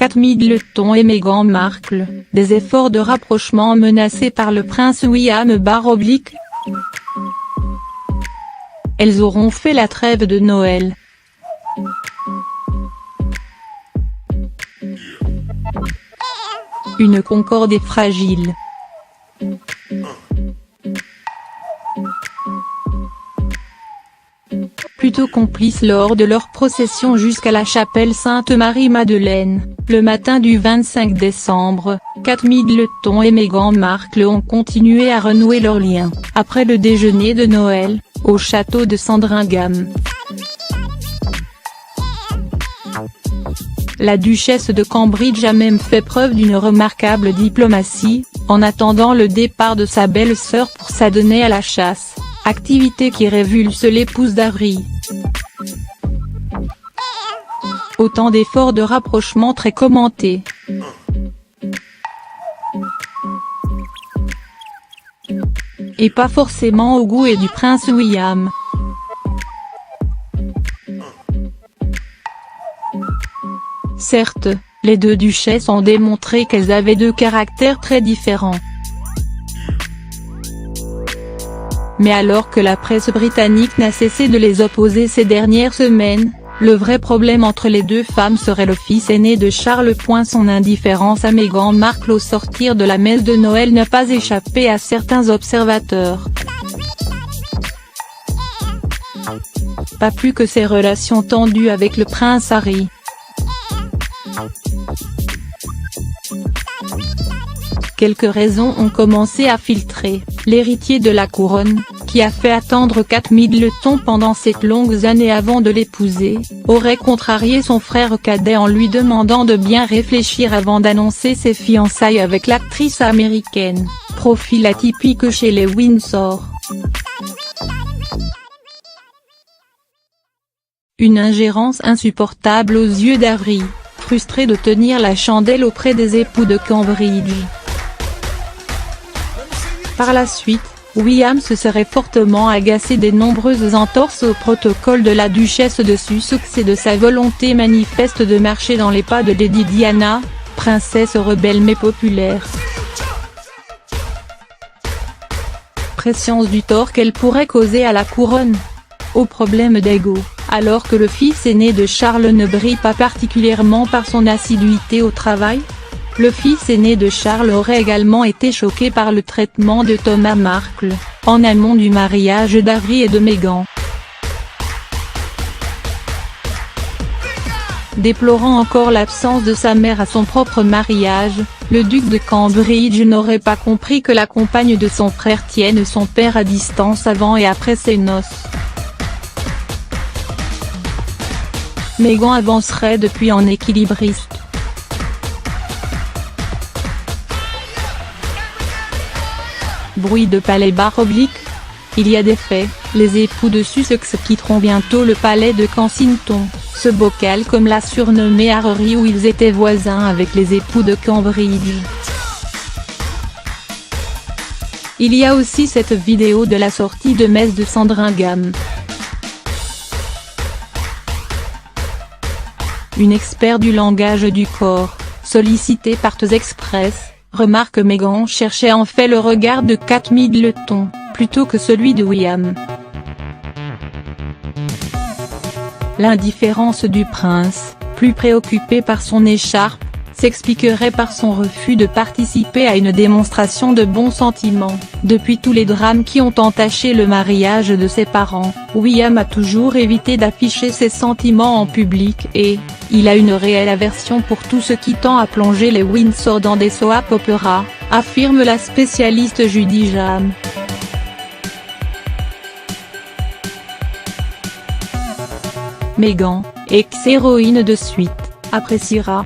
Kate Middleton et Meghan Markle, des efforts de rapprochement menacés par le prince William / Elles auront fait la trêve de Noël. Une concorde est fragile. Plutôt complices lors de leur procession jusqu'à la chapelle Sainte-Marie-Madeleine, le matin du 25 décembre, Kate Middleton et Meghan Markle ont continué à renouer leurs liens, après le déjeuner de Noël, au château de Sandringham. La duchesse de Cambridge a même fait preuve d'une remarquable diplomatie, en attendant le départ de sa belle-sœur pour s'adonner à la chasse, activité qui révulse l'épouse d'Harry. Autant d'efforts de rapprochement très commentés. Et pas forcément au goût et du prince William. Certes, les deux duchesses ont démontré qu'elles avaient deux caractères très différents. Mais alors que la presse britannique n'a cessé de les opposer ces dernières semaines, le vrai problème entre les deux femmes serait le fils aîné de Charles. Son indifférence à Meghan Markle au sortir de la messe de Noël n'a pas échappé à certains observateurs. Pas plus que ses relations tendues avec le prince Harry. Quelques raisons ont commencé à filtrer. L'héritier de la couronne, qui a fait attendre Kate Middleton pendant 7 longues années avant de l'épouser, aurait contrarié son frère cadet en lui demandant de bien réfléchir avant d'annoncer ses fiançailles avec l'actrice américaine, profil atypique chez les Windsor. Une ingérence insupportable aux yeux d'Harry, frustré de tenir la chandelle auprès des époux de Cambridge. Par la suite, William se serait fortement agacé des nombreuses entorses au protocole de la duchesse de Sussex et de sa volonté manifeste de marcher dans les pas de Lady Diana, princesse rebelle mais populaire. Prescience du tort qu'elle pourrait causer à la couronne. Au problème d'ego, alors que le fils aîné de Charles ne brille pas particulièrement par son assiduité au travail. Le fils aîné de Charles aurait également été choqué par le traitement de Thomas Markle, en amont du mariage d'Harry et de Meghan. Déplorant encore l'absence de sa mère à son propre mariage, le duc de Cambridge n'aurait pas compris que la compagne de son frère tienne son père à distance avant et après ses noces. Meghan avancerait depuis en équilibriste. Bruit de palais / Il y a des faits, les époux de Sussex quitteront bientôt le palais de Kensington, ce bocal comme l'a surnommé Harry où ils étaient voisins avec les époux de Cambridge. Il y a aussi cette vidéo de la sortie de messe de Sandringham. Une expert du langage du corps, sollicitée par TES Express, remarque que Meghan cherchait en fait le regard de Kate Middleton, plutôt que celui de William. L'indifférence du prince, plus préoccupé par son écharpe, s'expliquerait par son refus de participer à une démonstration de bons sentiments. Depuis tous les drames qui ont entaché le mariage de ses parents, William a toujours évité d'afficher ses sentiments en public et, il a une réelle aversion pour tout ce qui tend à plonger les Windsor dans des soap opéras, affirme la spécialiste Judy Jam. Meghan, ex-héroïne de Suite, appréciera.